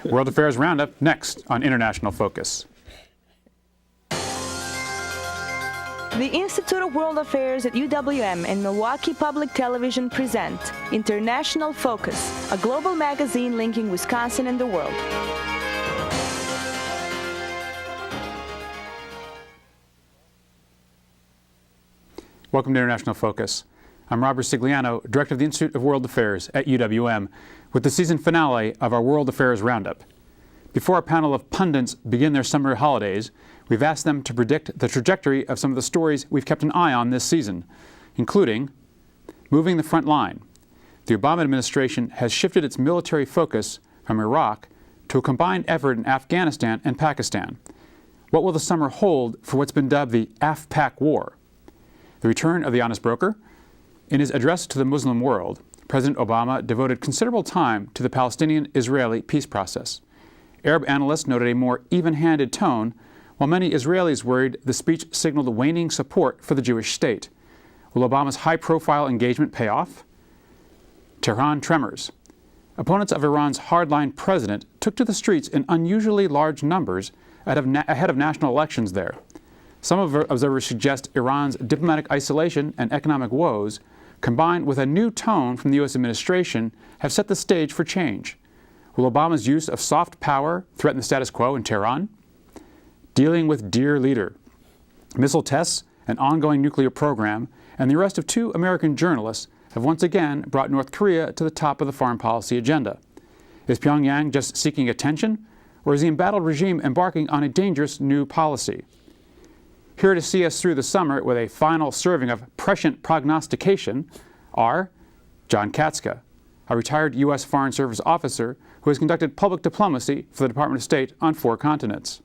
World Affairs Roundup next on International Focus. The Institute of World Affairs at UWM and Milwaukee Public Television present International Focus, a global magazine linking Wisconsin and the world. Welcome to International Focus. I'm Robert Ricigliano, Director of the Institute of World Affairs at UWM, with the season finale of our World Affairs Roundup. Before our panel of pundits begin their summer holidays, we've asked them to predict the trajectory of some of the stories we've kept an eye on this season, including moving the front line. The Obama administration has shifted its military focus from Iraq to a combined effort in Afghanistan and Pakistan. What will the summer hold for what's been dubbed the Af-Pak War? The return of the honest broker. In his address to the Muslim world, President Obama devoted considerable time to the Palestinian-Israeli peace process. Arab analysts noted a more even-handed tone, while many Israelis worried the speech signaled waning support for the Jewish state. Will Obama's high-profile engagement pay off? Tehran tremors. Opponents of Iran's hardline president took to the streets in unusually large numbers ahead of national elections there. Some observers suggest Iran's diplomatic isolation and economic woes, combined with a new tone from the U.S. administration, have set the stage for change. Will Obama's use of soft power threaten the status quo in Tehran? Dealing with dear leader. Missile tests, an ongoing nuclear program, and the arrest of 2 American journalists have once again brought North Korea to the top of the foreign policy agenda. Is Pyongyang just seeking attention, or is the embattled regime embarking on a dangerous new policy? Here to see us through the summer with a final serving of prescient prognostication are John Katzka, a retired U.S. Foreign Service officer who has conducted public diplomacy for the Department of State on 4 continents.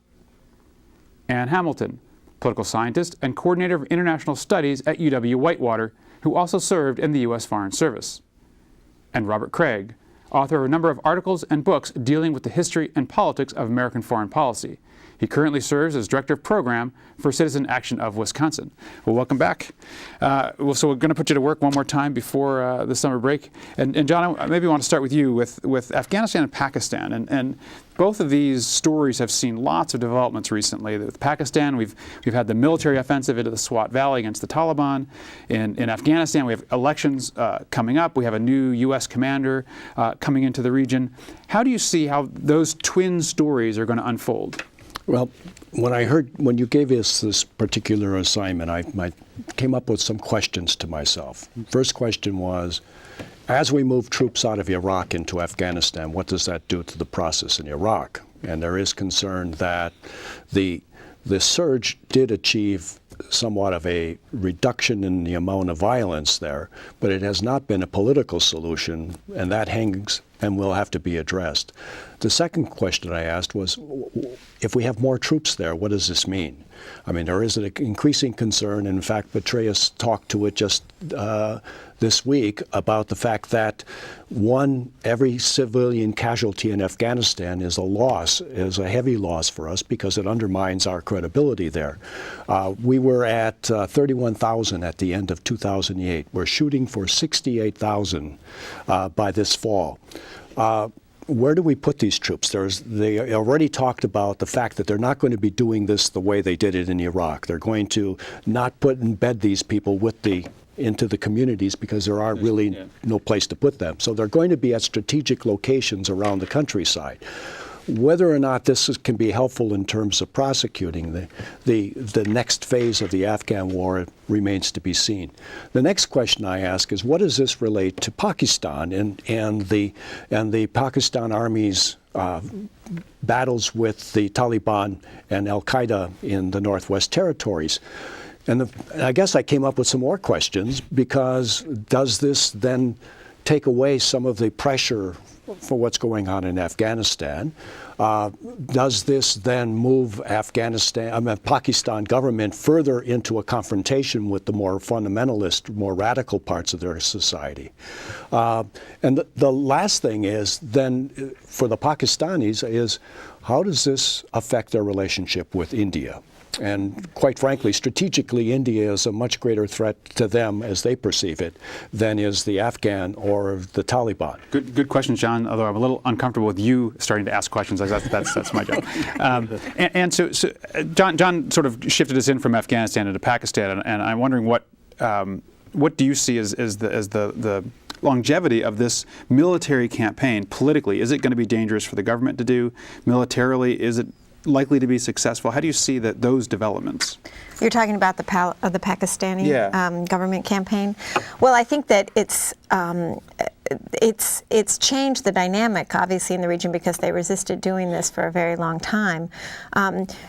Ann Hamilton, political scientist and coordinator of international studies at UW-Whitewater, who also served in the U.S. Foreign Service. And Robert Kraig, author of a number of articles and books dealing with the history and politics of American foreign policy. He currently serves as Director of Program for Citizen Action of Wisconsin. Well, welcome back. So we're going to put you to work one more time before the summer break. And John, I maybe want to start with you with Afghanistan and Pakistan. And both of these stories have seen lots of developments recently. With Pakistan, we've had the military offensive into the Swat Valley against the Taliban. In Afghanistan, we have elections coming up. We have a new U.S. commander coming into the region. How do you see how those twin stories are going to unfold? Well, when you gave us this particular assignment, I came up with some questions to myself. First question was, as we move troops out of Iraq into Afghanistan, what does that do to the process in Iraq? And there is concern that the surge did achieve somewhat of a reduction in the amount of violence there, but it has not been a political solution, and that hangs and will have to be addressed. The second question I asked was, if we have more troops there, what does this mean? I mean, there is an increasing concern, and in fact, Petraeus talked to it just this week about the fact that every civilian casualty in Afghanistan is a loss, is a heavy loss for us because it undermines our credibility there. We were at 31,000 at the end of 2008. We're shooting for 68,000 by this fall. Where do we put these troops? They already talked about the fact that they're not going to be doing this the way they did it in Iraq. They're going to not embed these people into the communities because there are really no place to put them. So they're going to be at strategic locations around the countryside. Whether or not this can be helpful in terms of prosecuting the next phase of the Afghan war remains to be seen. The next question I ask is, what does this relate to Pakistan and the Pakistan Army's battles with the Taliban and Al-Qaeda in the Northwest Territories? And I guess I came up with some more questions, because does this then take away some of the pressure for what's going on in Afghanistan? Does this then move Pakistan government further into a confrontation with the more fundamentalist, more radical parts of their society? And the last thing is then for the Pakistanis is, how does this affect their relationship with India? And quite frankly, strategically, India is a much greater threat to them as they perceive it than is the Afghan or the Taliban. Good question, John, although I'm a little uncomfortable with you starting to ask questions. That's my job. And so John sort of shifted us in from Afghanistan into Pakistan, and I'm wondering what do you see as the longevity of this military campaign politically? Is it going to be dangerous for the government to do militarily? Is it likely to be successful? How do you see those developments? You're talking about the Pakistani government campaign. Well, I think that it's changed the dynamic, obviously, in the region because they resisted doing this for a very long time.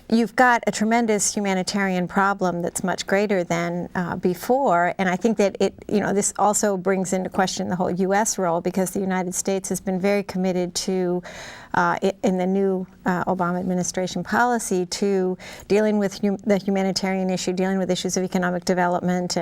You've got a tremendous humanitarian problem that's much greater than before, and I think that this also brings into question the whole U.S. role because the United States has been very committed to, in the new Obama administration policy, to dealing with the humanitarian issue, dealing with issues of economic development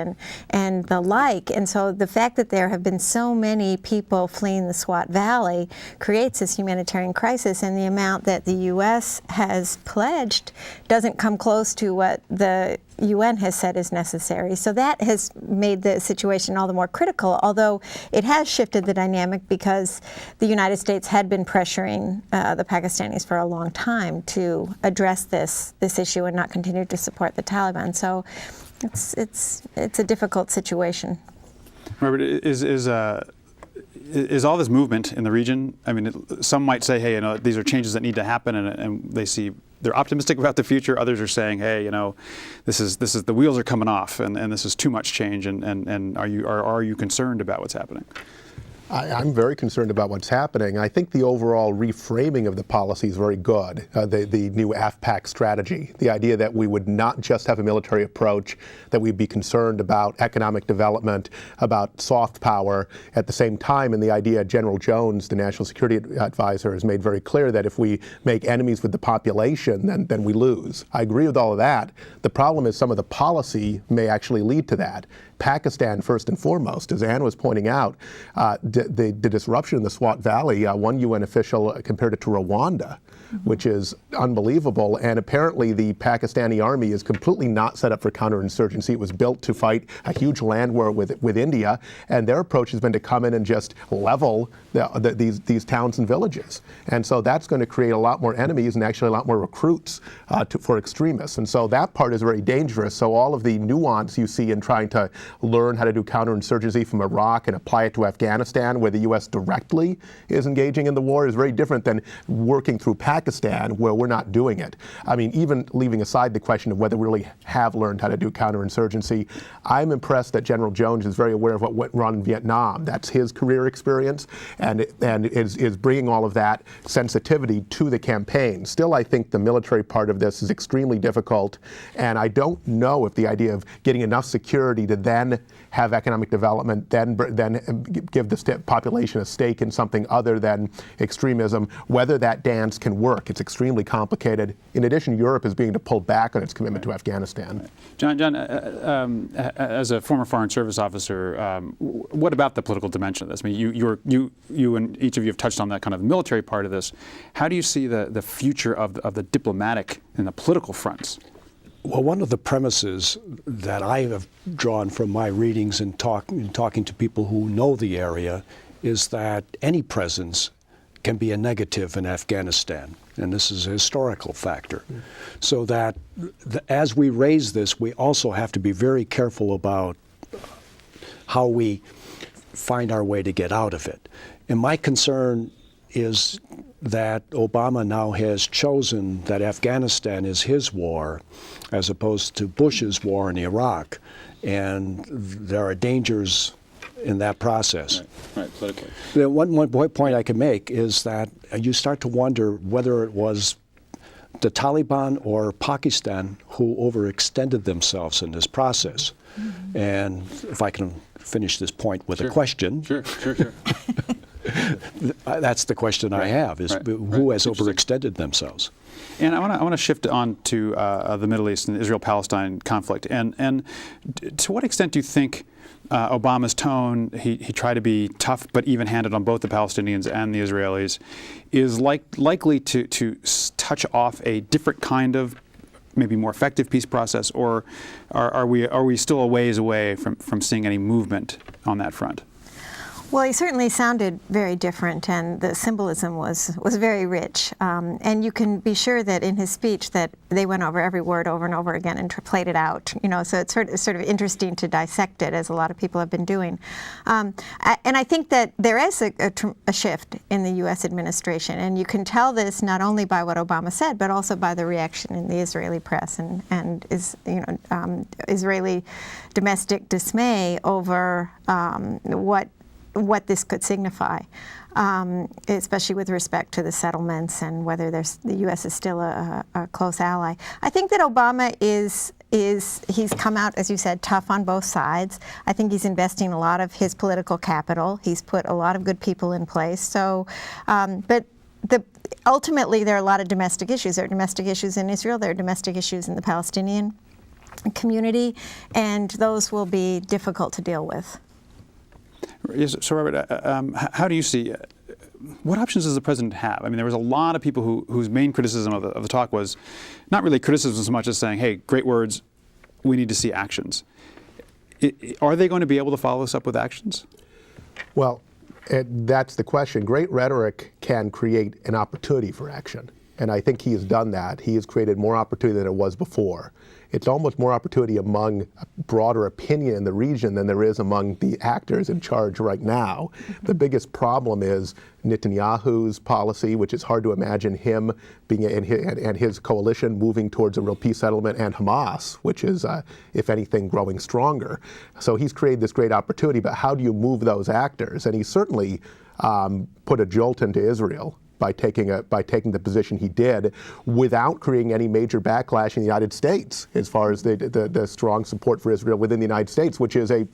and the like. And so the fact that there have been so many people fleeing the Swat Valley creates this humanitarian crisis, and the amount that the U.S. has pledged doesn't come close to what the UN has said is necessary. So that has made the situation all the more critical, although it has shifted the dynamic because the United States had been pressuring the Pakistanis for a long time to address this issue and not continue to support the Taliban. So it's a difficult situation. Robert, is all this movement in the region? I mean, some might say, hey, these are changes that need to happen, and they're optimistic about the future. Others are saying, hey, this is the wheels are coming off, and this is too much change. And are you concerned about what's happening? I'm very concerned about what's happening. I think the overall reframing of the policy is very good. The new AFPAC strategy, the idea that we would not just have a military approach, that we'd be concerned about economic development, about soft power at the same time, and the idea General Jones, the National Security Advisor, has made very clear that if we make enemies with the population, then we lose. I agree with all of that. The problem is some of the policy may actually lead to that. Pakistan, first and foremost, as Ann was pointing out, the disruption in the Swat Valley, one UN official compared it to Rwanda, which is unbelievable. And apparently the Pakistani army is completely not set up for counterinsurgency. It was built to fight a huge land war with India, and their approach has been to come in and just level these towns and villages. And so that's going to create a lot more enemies and actually a lot more recruits for extremists. And so that part is very dangerous. So all of the nuance you see in trying to learn how to do counterinsurgency from Iraq and apply it to Afghanistan, where the U.S. directly is engaging in the war, is very different than working through Pakistan, where we're not doing it. I mean, even leaving aside the question of whether we really have learned how to do counterinsurgency, I'm impressed that General Jones is very aware of what went wrong in Vietnam. That's his career experience, and is bringing all of that sensitivity to the campaign. Still, I think the military part of this is extremely difficult, and I don't know if the idea of getting enough security to then have economic development, then give the population a stake in something other than extremism, whether that dance can work. It's extremely complicated. In addition, Europe is beginning to pull back on its commitment to Afghanistan. John, as a former Foreign Service officer, what about the political dimension of this? I mean, you and each of you have touched on that kind of military part of this. How do you see the future of the diplomatic and the political fronts? Well, one of the premises that I have drawn from my readings and talking to people who know the area is that any presence can be a negative in Afghanistan, and this is a historical factor. So that as we raise this, we also have to be very careful about how we find our way to get out of it. And my concern is that Obama now has chosen that Afghanistan is his war as opposed to Bush's war in Iraq, and there are dangers in that process. Right, politically. The one point I can make is that you start to wonder whether it was the Taliban or Pakistan who overextended themselves in this process. Mm-hmm. And if I can finish this point with a question. Sure. That's the question I have, is who has overextended themselves? And I want to shift on to the Middle East and the Israel-Palestine conflict. And to what extent do you think Obama's tone, he tried to be tough but even-handed on both the Palestinians and the Israelis, is likely to touch off a different kind of maybe more effective peace process, or are we still a ways away from seeing any movement on that front? Well, he certainly sounded very different, and the symbolism was very rich. And you can be sure that in his speech that they went over every word over and over again and played it out. So it's sort of interesting to dissect it, as a lot of people have been doing. And I think that there is a shift in the U.S. administration, and you can tell this not only by what Obama said, but also by the reaction in the Israeli press and Israeli domestic dismay over what this could signify, especially with respect to the settlements and whether the U.S. is still a close ally. I think that Obama he's come out, as you said, tough on both sides. I think he's investing a lot of his political capital. He's put a lot of good people in place. So, but ultimately there are a lot of domestic issues. There are domestic issues in Israel. There are domestic issues in the Palestinian community, and those will be difficult to deal with. Yes, so Robert, how do you see, what options does the president have? I mean, there was a lot of people whose main criticism of the talk was not really criticism so much as saying, hey, great words, we need to see actions. Are they going to be able to follow this up with actions? Well, that's the question. Great rhetoric can create an opportunity for action. And I think he has done that. He has created more opportunity than it was before. It's almost more opportunity among broader opinion in the region than there is among the actors in charge right now. The biggest problem is Netanyahu's policy, which is hard to imagine him being and his coalition moving towards a real peace settlement, and Hamas, which is, if anything, growing stronger. So he's created this great opportunity, but how do you move those actors? And he certainly put a jolt into Israel by taking the position he did, without creating any major backlash in the United States, as far as the strong support for Israel within the United States, which is a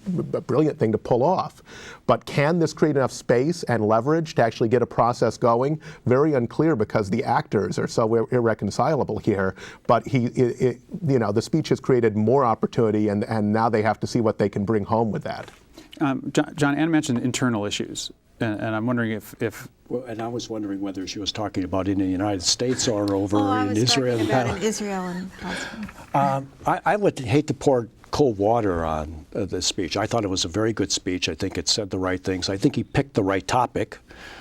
brilliant thing to pull off. But can this create enough space and leverage to actually get a process going? Very unclear, because the actors are so irreconcilable here. But the speech has created more opportunity, and now they have to see what they can bring home with that. John, Ann mentioned internal issues. And I'm wondering if well, and I was wondering whether she was talking about in the United States or over in I Israel. was talking about in Israel and Palestine. I would hate to pour cold water on this speech. I thought it was a very good speech. I think it said the right things. I think he picked the right topic,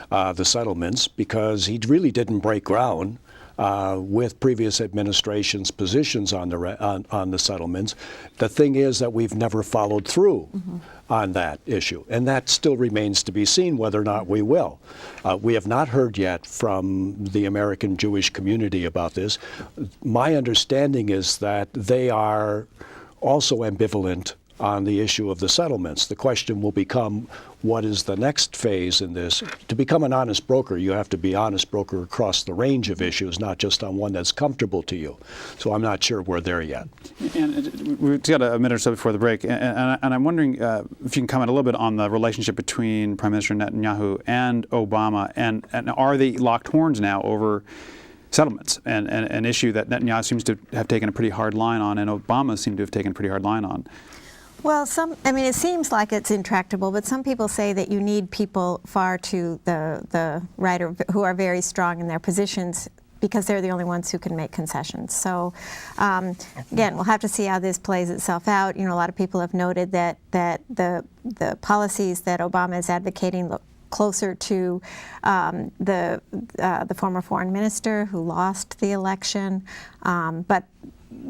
the settlements, because he really didn't break ground with previous administrations' positions on the settlements. The thing is that we've never followed through on that issue, and that still remains to be seen whether or not we will. We have not heard yet from the American Jewish community about this. My understanding is that they are also ambivalent on the issue of the settlements. The question will become, what is the next phase in this? To become an honest broker, you have to be honest broker across the range of issues, not just on one that's comfortable to you. So I'm not sure we're there yet. And we've got a minute or so before the break, and I'm wondering if you can comment a little bit on the relationship between Prime Minister Netanyahu and Obama, and are they locked horns now over settlements, and an issue that Netanyahu seems to have taken a pretty hard line on, and Obama seemed to have taken a pretty hard line on? Well, it seems like it's intractable, but some people say that you need people far to the right who are very strong in their positions, because they're the only ones who can make concessions. So, again, we'll have to see how this plays itself out. A lot of people have noted that the policies that Obama is advocating look closer to the former foreign minister who lost the election, but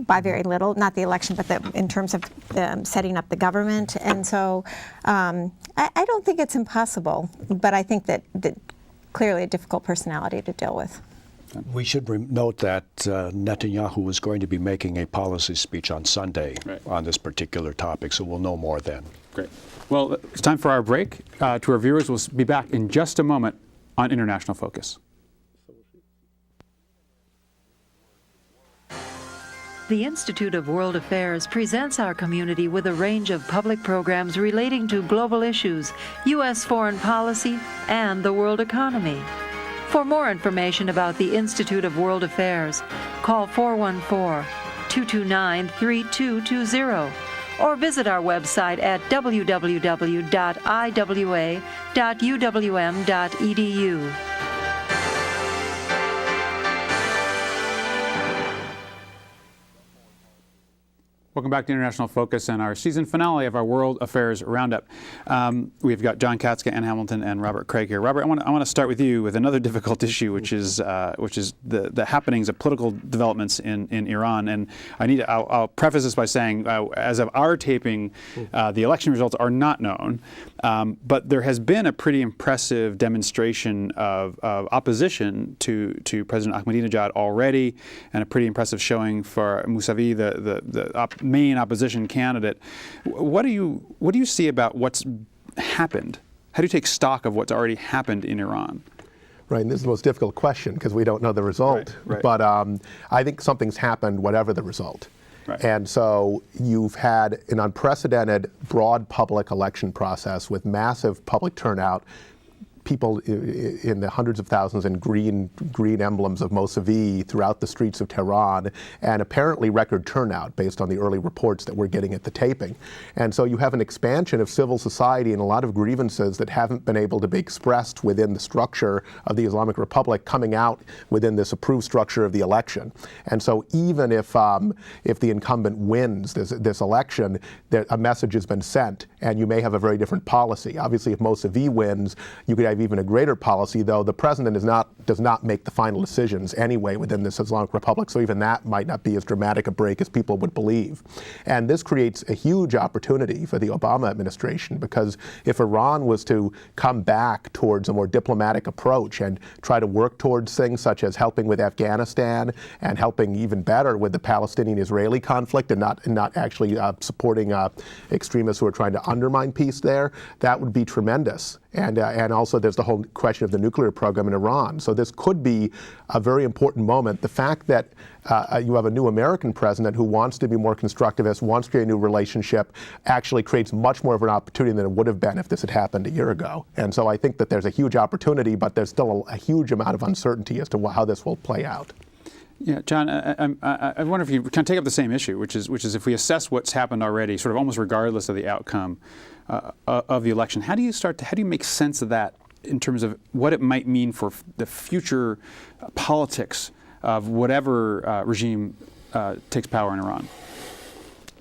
by very little, not the election, but in terms of setting up the government. And so I don't think it's impossible, but I think that clearly a difficult personality to deal with. We should note that Netanyahu is going to be making a policy speech on Sunday on this particular topic, so we'll know more then. Great. Well, it's time for our break. To our viewers, we'll be back in just a moment on International Focus. The Institute of World Affairs presents our community with a range of public programs relating to global issues, U.S. foreign policy, and the world economy. For more information about the Institute of World Affairs, call 414-229-3220 or visit our website at www.iwa.uwm.edu. Welcome back to International Focus and our season finale of our World Affairs Roundup. We've got John Katzka, Ann Hamilton, and Robert Kraig here. Robert, I want to start with you with another difficult issue, which is the happenings of political developments in Iran. And I'll preface this by saying, as of our taping, the election results are not known, but there has been a pretty impressive demonstration of opposition to President Ahmadinejad already, and a pretty impressive showing for Mousavi, the main opposition candidate. What do you see about what's happened? How do you take stock of what's already happened in Iran? Right, and this is the most difficult question because we don't know the result. Right. But I think something's happened, whatever the result. Right. And so you've had an unprecedented, broad public election process with massive public turnout, people in the hundreds of thousands in green emblems of Mousavi throughout the streets of Tehran, and apparently record turnout based on the early reports that we're getting at the taping. And so you have an expansion of civil society and a lot of grievances that haven't been able to be expressed within the structure of the Islamic Republic coming out within this approved structure of the election. And so even if the incumbent wins this election, a message has been sent, and you may have a very different policy. Obviously, if Mousavi wins, you could have even a greater policy, though the president does not make the final decisions anyway within this Islamic Republic, so even that might not be as dramatic a break as people would believe. And this creates a huge opportunity for the Obama administration, because if Iran was to come back towards a more diplomatic approach and try to work towards things such as helping with Afghanistan and helping even better with the Palestinian-Israeli conflict and not actually supporting extremists who are trying to undermine peace there, that would be tremendous. And also there's the whole question of the nuclear program in Iran. So this could be a very important moment. The fact that you have a new American president who wants to be more constructivist, wants to create a new relationship, actually creates much more of an opportunity than it would have been if this had happened a year ago. And so I think that there's a huge opportunity, but there's still a huge amount of uncertainty as to how this will play out. Yeah, John, I wonder if you can take up the same issue, which is if we assess what's happened already, sort of almost regardless of the outcome of the election, how do you make sense of that in terms of what it might mean for the future politics of whatever regime takes power in Iran?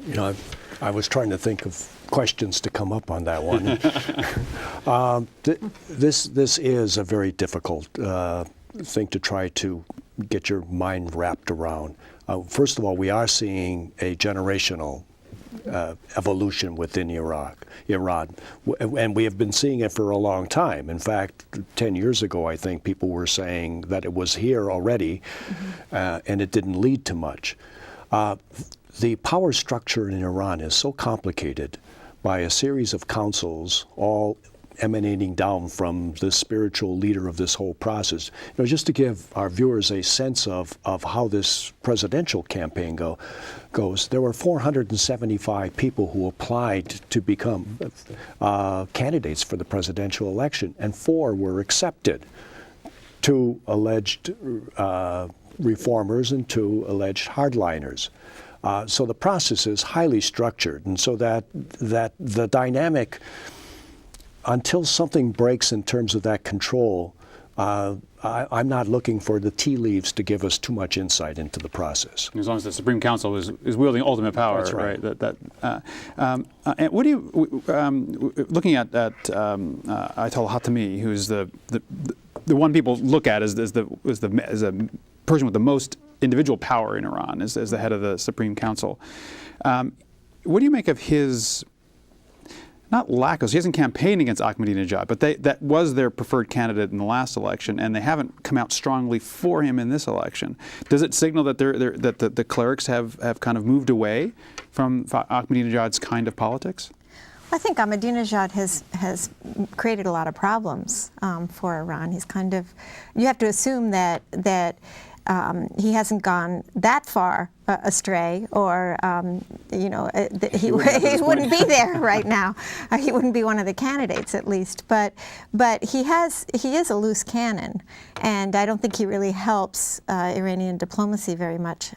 You know, I was trying to think of questions to come up on that one. This is a very difficult thing to try to get your mind wrapped around. First of all, we are seeing a generational evolution within Iran, and we have been seeing it for a long time. In fact, 10 years ago, I think people were saying that it was here already, and it didn't lead to much. The power structure in Iran is so complicated by a series of councils, all emanating down from the spiritual leader of this whole process. You know, just to give our viewers a sense of how this presidential campaign goes, there were 475 people who applied to become candidates for the presidential election, and 4 were accepted. 2 alleged reformers and 2 alleged hardliners. So the process is highly structured, and so that the dynamic, until something breaks in terms of that control, I'm not looking for the tea leaves to give us too much insight into the process. As long as the Supreme Council is wielding ultimate power, that's right? And what do you, looking at Ayatollah Khatami, who's the one people look at as a person with the most individual power in Iran, as the head of the Supreme Council, what do you make of his? Not lack of, he hasn't campaigned against Ahmadinejad, but that was their preferred candidate in the last election, and they haven't come out strongly for him in this election. Does it signal that that the clerics have kind of moved away from Ahmadinejad's kind of politics? I think Ahmadinejad has created a lot of problems for Iran. He's kind of, you have to assume that he hasn't gone that far astray, or he wouldn't be there right now. He wouldn't be one of the candidates, at least. But he is a loose cannon, and I don't think he really helps Iranian diplomacy very much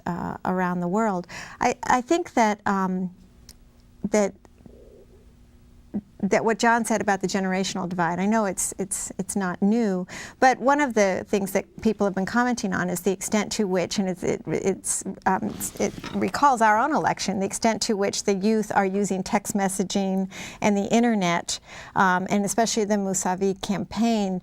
around the world. I think that that what John said about the generational divide, I know it's not new, but one of the things that people have been commenting on is the extent to which, and it recalls our own election, the extent to which the youth are using text messaging and the internet, and especially the Mousavi campaign,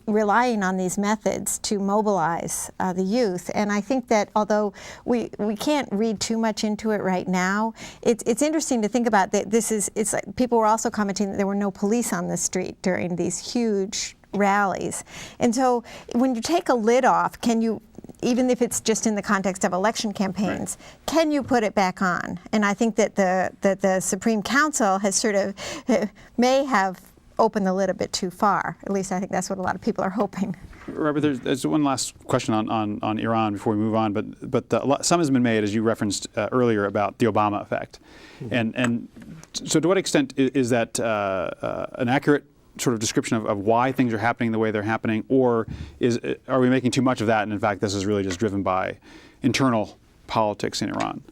relying on these methods to mobilize the youth. And I think that although we can't read too much into it right now, it's interesting to think about that. It's like people were also commenting that there were no police on the street during these huge rallies. And so when you take a lid off, can you, even if it's just in the context of election campaigns, can you put it back on? And I think that the Supreme Council has sort of may have opened the lid a bit too far. At least I think that's what a lot of people are hoping. Robert, there's one last question on Iran before we move on, but some has been made, as you referenced earlier, about the Obama effect. Mm-hmm. And so to what extent is that an accurate sort of description of why things are happening the way they're happening, or are we making too much of that, and in fact this is really just driven by internal politics in Iran?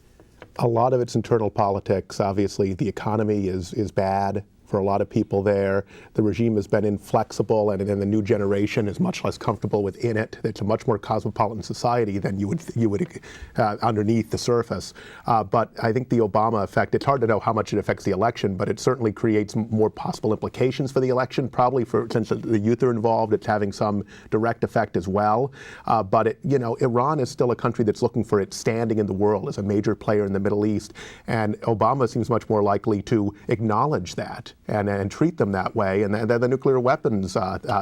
A lot of it's internal politics. Obviously, the economy is bad for a lot of people there. The regime has been inflexible, and then the new generation is much less comfortable within it. It's a much more cosmopolitan society than you would underneath the surface. But I think the Obama effect, it's hard to know how much it affects the election, but it certainly creates more possible implications for the election. Probably since the youth are involved, it's having some direct effect as well. But Iran is still a country that's looking for its standing in the world as a major player in the Middle East, and Obama seems much more likely to acknowledge that and treat them that way. And the nuclear weapons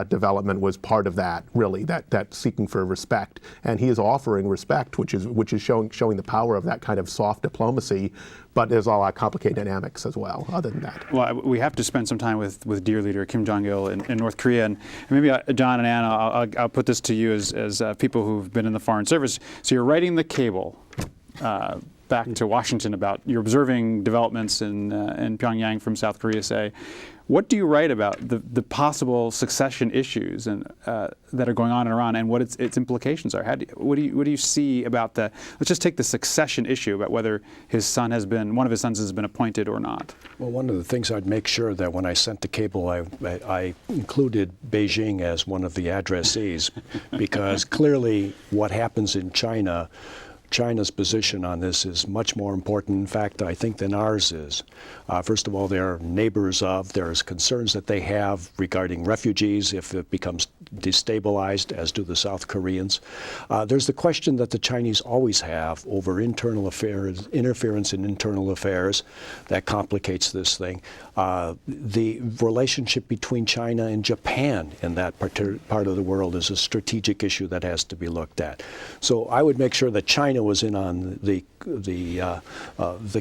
development was part of that, really, that seeking for respect. And he is offering respect, which is showing the power of that kind of soft diplomacy. But there's a lot of complicated dynamics as well, other than that. Well, we have to spend some time with dear leader Kim Jong-il in North Korea. And maybe, John and Anna, I'll put this to you as people who've been in the Foreign Service. So you're writing the cable back to Washington about you're observing developments in Pyongyang from South Korea, say. What do you write about the possible succession issues that are going on in Iran and what its implications are? What do you see about let's just take the succession issue about whether one of his sons has been appointed or not? Well, one of the things I'd make sure that when I sent the cable, I included Beijing as one of the addressees, because clearly what happens in China's position on this is much more important, in fact, I think, than ours is. First of all, they're neighbors of. There's concerns that they have regarding refugees if it becomes destabilized, as do the South Koreans. There's the question that the Chinese always have over internal affairs, interference in internal affairs that complicates this thing. The relationship between China and Japan in that part of the world is a strategic issue that has to be looked at. So I would make sure that China was in on the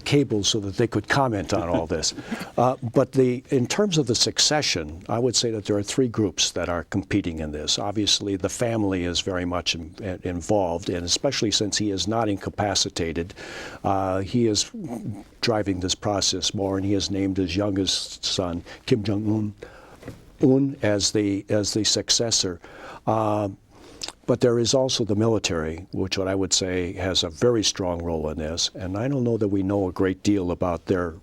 cable so that they could comment on all this. But in terms of the succession, I would say that there are three groups that are competing in this. Obviously, the family is very much involved, and especially since he is not incapacitated, he is driving this process more, and he has named his youngest son, Kim Jong-un, as the successor. But there is also the military, which what I would say has a very strong role in this. And I don't know that we know a great deal about their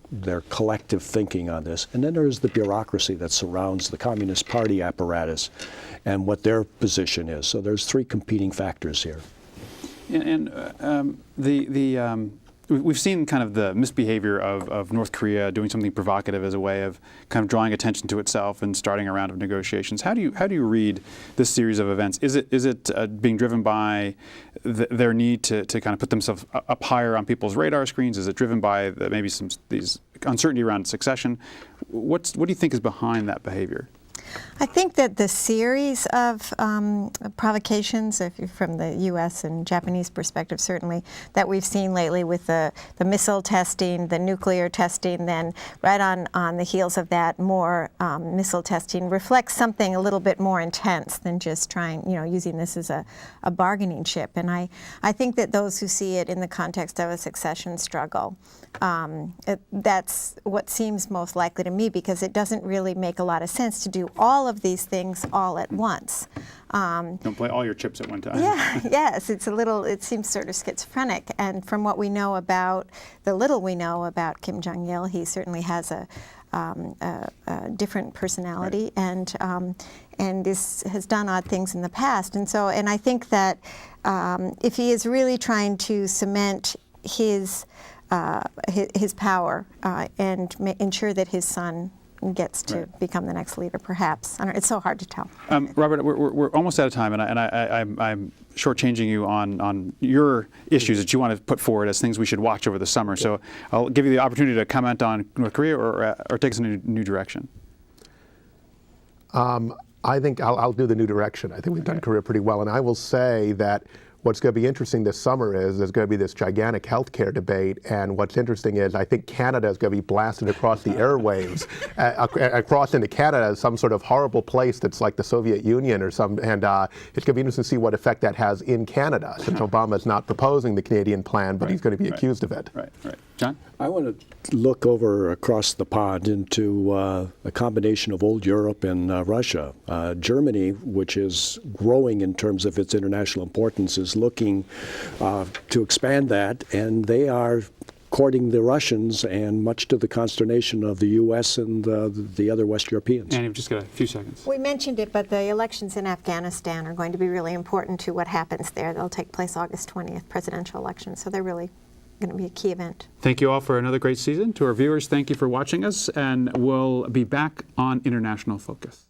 collective thinking on this. And then there is the bureaucracy that surrounds the Communist Party apparatus and what their position is. So there's three competing factors here. We've seen kind of the misbehavior of North Korea doing something provocative as a way of kind of drawing attention to itself and starting a round of negotiations. How do you read this series of events? Is it being driven by their need to kind of put themselves up higher on people's radar screens? Is it driven by maybe these uncertainty around succession? What do you think is behind that behavior? I think that the series of provocations, from the U.S. and Japanese perspective, certainly, that we've seen lately with the missile testing, the nuclear testing, then right on the heels of that, more missile testing, reflects something a little bit more intense than just using this as a bargaining chip. And I think that those who see it in the context of a succession struggle, that's what seems most likely to me, because it doesn't really make a lot of sense to do all of these things all at once. Don't play all your chips at one time. Yeah, yes, it seems sort of schizophrenic. And from what we know the little we know about Kim Jong-il, he certainly has different personality, and this has done odd things in the past. And I think that if he is really trying to cement his power and ensure that his son gets to become the next leader, perhaps. I don't, it's so hard to tell. Robert, we're almost out of time, and I'm shortchanging you on your issues that you want to put forward as things we should watch over the summer. So I'll give you the opportunity to comment on North Korea or take us in a new direction. I think I'll do the new direction. I think we've done Korea pretty well, and I will say that what's going to be interesting this summer is there's going to be this gigantic healthcare debate, and what's interesting is I think Canada is going to be blasted across the airwaves, across into Canada as some sort of horrible place that's like the Soviet Union or some, and it's going to be interesting to see what effect that has in Canada, since Obama is not proposing the Canadian plan, but he's going to be accused of it. Right. John? I want to look over across the pond into a combination of old Europe and Russia. Germany, which is growing in terms of its international importance, is looking to expand that, and they are courting the Russians, and much to the consternation of the U.S. and the other West Europeans. And you've just got a few seconds. We mentioned it, but the elections in Afghanistan are going to be really important to what happens there. They'll take place August 20th, presidential elections, so they're really going to be a key event. Thank you all for another great season. To our viewers, thank you for watching us, and we'll be back on International Focus.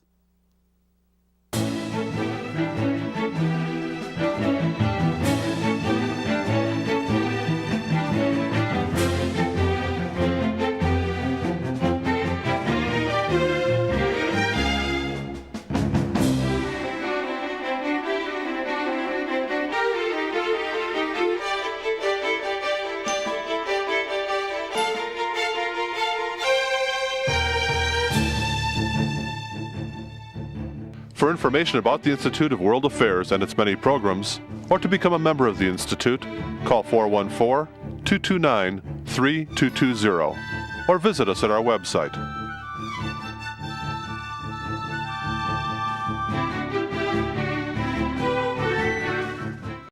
For information about the Institute of World Affairs and its many programs, or to become a member of the Institute, call 414-229-3220 or visit us at our website,